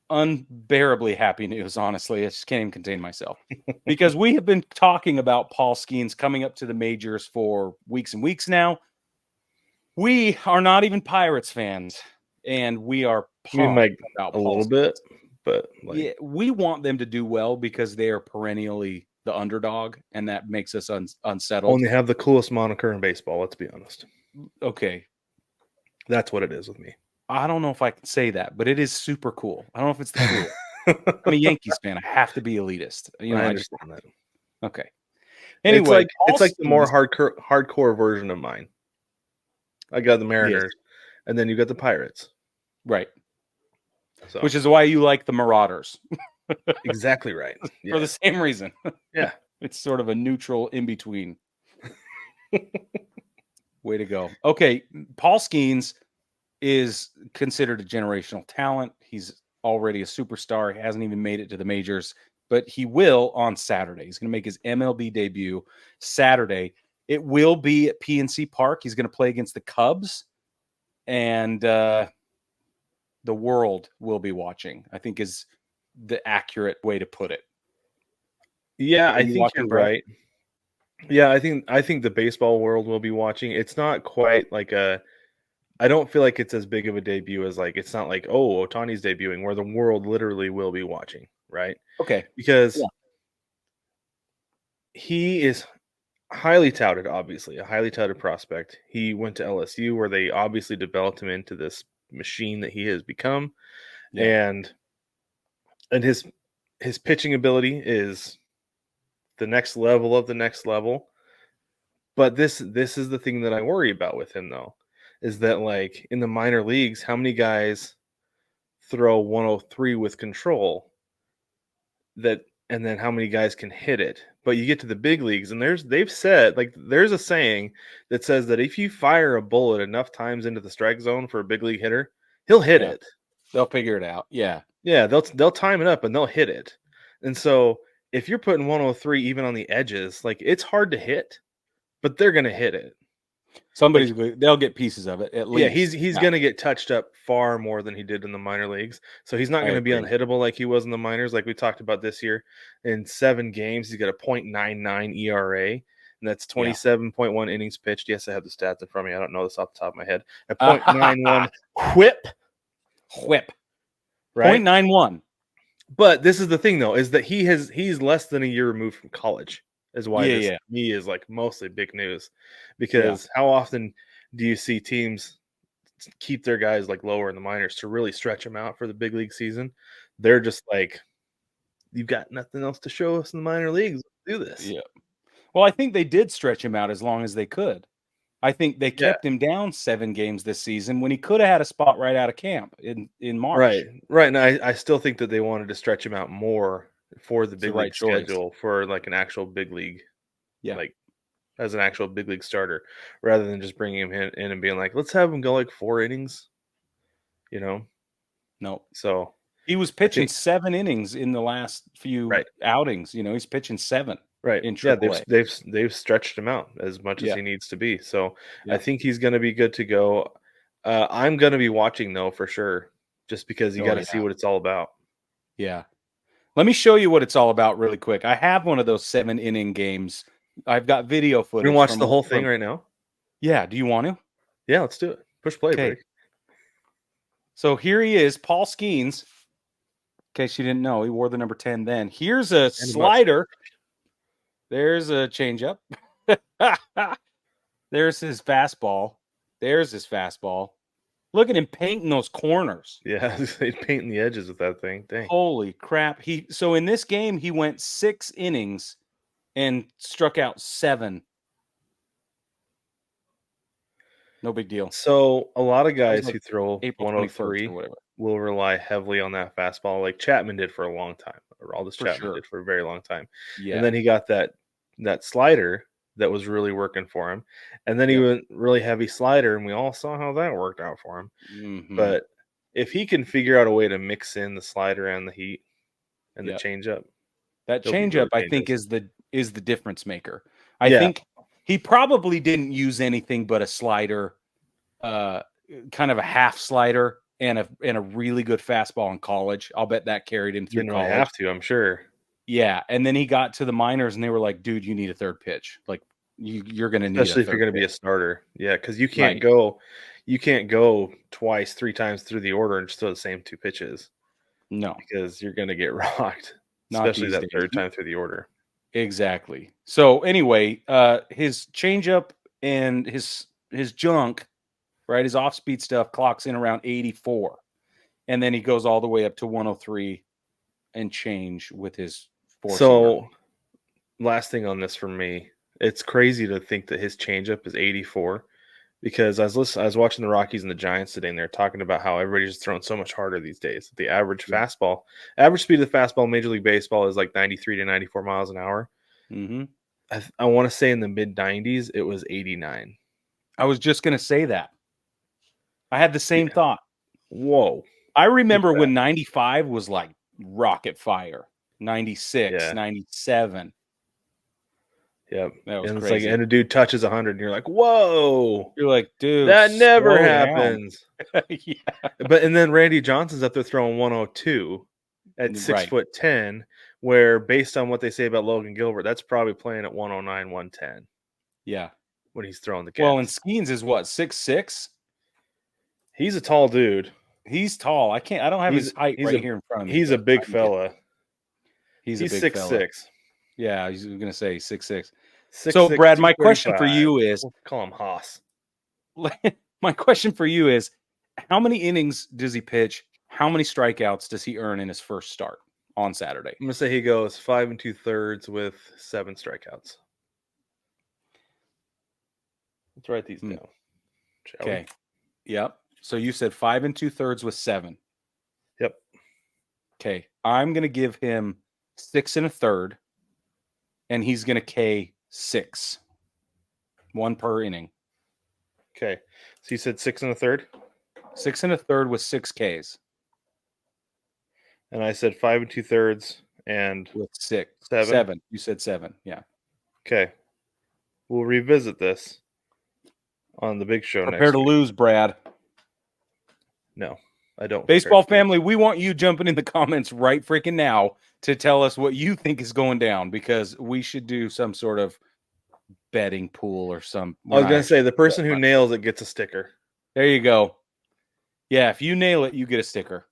unbearably happy news, honestly. I just can't even contain myself. Because we have been talking about Paul Skenes coming up to the majors for weeks and weeks now. We are not even Pirates fans, and we are pumped about a Paul little Skenes. bit, but Yeah, we want them to do well because they are perennially the underdog, and that makes us unsettled. Only have the coolest moniker in baseball, let's be honest. Okay. That's what it is with me. I don't know if I can say that, but it is super cool. I don't know if it's the cool. I'm a Yankees fan. I have to be elitist. I understand that. Okay. Anyway, it's like the more hardcore version of mine. I got the Mariners, and then you got the Pirates. Right. So. Which is why you like the Marauders. Exactly right. Yeah. For the same reason. Yeah. It's sort of a neutral in-between. Way to go. Okay, Paul Skenes is considered a generational talent. He's already a superstar. He hasn't even made it to the majors, but he will on Saturday. He's going to make his MLB debut Saturday. It will be at PNC Park. He's going to play against the Cubs, and the world will be watching, I think is the accurate way to put it. Yeah, I think you're right. Yeah, I think the baseball world will be watching. It's not quite like I don't feel like it's as big of a debut as like, it's not like, oh, Ohtani's debuting, where the world literally will be watching, right? Okay. Because he is highly touted, obviously, a highly touted prospect. He went to LSU, where they obviously developed him into this machine that he has become. Yeah. And his pitching ability is the next level of the next level. But this is the thing that I worry about with him, though, is that like in the minor leagues, how many guys throw 103 with control and then how many guys can hit it? But you get to the big leagues, and they've said, like, there's a saying that says that if you fire a bullet enough times into the strike zone for a big league hitter, he'll hit it. They'll figure it out. Yeah. Yeah, they'll time it up and they'll hit it. And so if you're putting 103 even on the edges, like, it's hard to hit, but they're going to hit it. They'll get pieces of it at least. Yeah, he's going to get touched up far more than he did in the minor leagues. So he's not going to be unhittable like he was in the minors, like we talked about this year. In 7 games, he's got a .99 ERA, and that's 27.1 innings pitched. Yes, I have the stats in front of me. I don't know this off the top of my head. A .91 whip. Right? .91. But this is the thing, though, is that he's less than a year removed from college. Is why this to me is like mostly big news, because how often do you see teams keep their guys like lower in the minors to really stretch them out for the big league season? They're just like, you've got nothing else to show us in the minor leagues. Let's do this. Yeah. Well, I think they did stretch him out as long as they could. I think they kept him down 7 games this season when he could have had a spot right out of camp in March. Right. And I still think that they wanted to stretch him out more for the big league schedule, for like an actual big league, like as an actual big league starter, rather than just bringing him in and being like, let's have him go like 4 innings, No. So he was pitching 7 innings in the last few outings. He's pitching 7. Right. In AAA. They've stretched him out as much as he needs to be. So I think he's going to be good to go. I'm going to be watching, though, for sure, just because you got to see what it's all about. Yeah. Let me show you what it's all about really quick. I have one of those 7-inning games. I've got video footage. We can watch the whole thing right now? Yeah. Do you want to? Yeah, let's do it. Push play, buddy. So here he is, Paul Skenes. In case you didn't know, he wore the number 10 then. Here's a slider. There's a changeup. There's his fastball. There's his fastball. Look at him painting those corners. Yeah, he's painting the edges with that thing. Dang. Holy crap. So in this game, he went 6 innings and struck out 7. No big deal. So a lot of guys who throw 103 will rely heavily on that fastball, like Chapman did for a long time, or Aldis Chapman did for a very long time. Yeah. And then he got that slider that was really working for him. And then he went really heavy slider, and we all saw how that worked out for him. Mm-hmm. But if he can figure out a way to mix in the slider and the heat and the changeup. That changeup, I think, is the difference maker. I think he probably didn't use anything but a slider, kind of a half slider and a really good fastball in college. I'll bet that carried him through Didn't really college. have to, I'm sure. Yeah, and then he got to the minors, and they were like, "Dude, you need a third pitch. Like, you're going to need Especially a if you're third going to be a pitch." starter. Yeah, because you Right. can't go twice, 3 times through the order and just throw the same 2 pitches No, because you're going to get rocked, not especially these that days. third time through the order. Exactly. So anyway, his changeup and his junk, right? His off-speed stuff clocks in around 84, and then he goes all the way up to 103 and change with his four-seamer. So, last thing on this for me, it's crazy to think that his changeup is 84 because I was watching the Rockies and the Giants today, and they're talking about how everybody's just throwing so much harder these days. The average Yeah. average speed of the fastball in Major League Baseball is like 93 to 94 miles an hour. Mm-hmm. I want to say in the mid 90s it was 89. I was just going to say that. I had the same Yeah. thought. Whoa. I remember when 95 was like rocket fire, 96, Yeah. 97. Yep. That was And it's crazy. like, and a dude touches 100, and you're like, whoa. You're like, dude, That never slow down. happens. Yeah. But and then Randy Johnson's up there throwing 102 at 6'10", where based on what they say about Logan Gilbert, that's probably playing at 109, 110 Yeah. when he's throwing the gas. Well, and Skenes is what, 6'6"? He's a tall dude. He's tall. I don't have his height right here in front of me. He's a but big I can get- fella. He's a big 6'6". fella. Yeah, he's going to say 6'6". 6'6", So, Brad, my question for 235. you is, We'll call him Haas. my question for you is, how many innings does he pitch? How many strikeouts does he earn in his first start on Saturday? I'm gonna say he goes 5 2/3 with 7 strikeouts. Let's write these down. Okay. Yep. So you said 5 2/3 with 7. Yep. Okay. I'm going to give him 6 1/3, and he's going to K 6. 1 per inning. Okay. So you said 6 1/3? 6 1/3 with 6 Ks. And I said 5 2/3 and with 6. 7. 7. You said 7. Yeah. Okay. We'll revisit this on the big show Prepare next to week. lose, Brad. No, I don't. Baseball family, we want you jumping in the comments right freaking now to tell us what you think is going down, because we should do some sort of betting pool or some. I was going to say the person who nails it gets a sticker. There you go. Yeah, if you nail it, you get a sticker.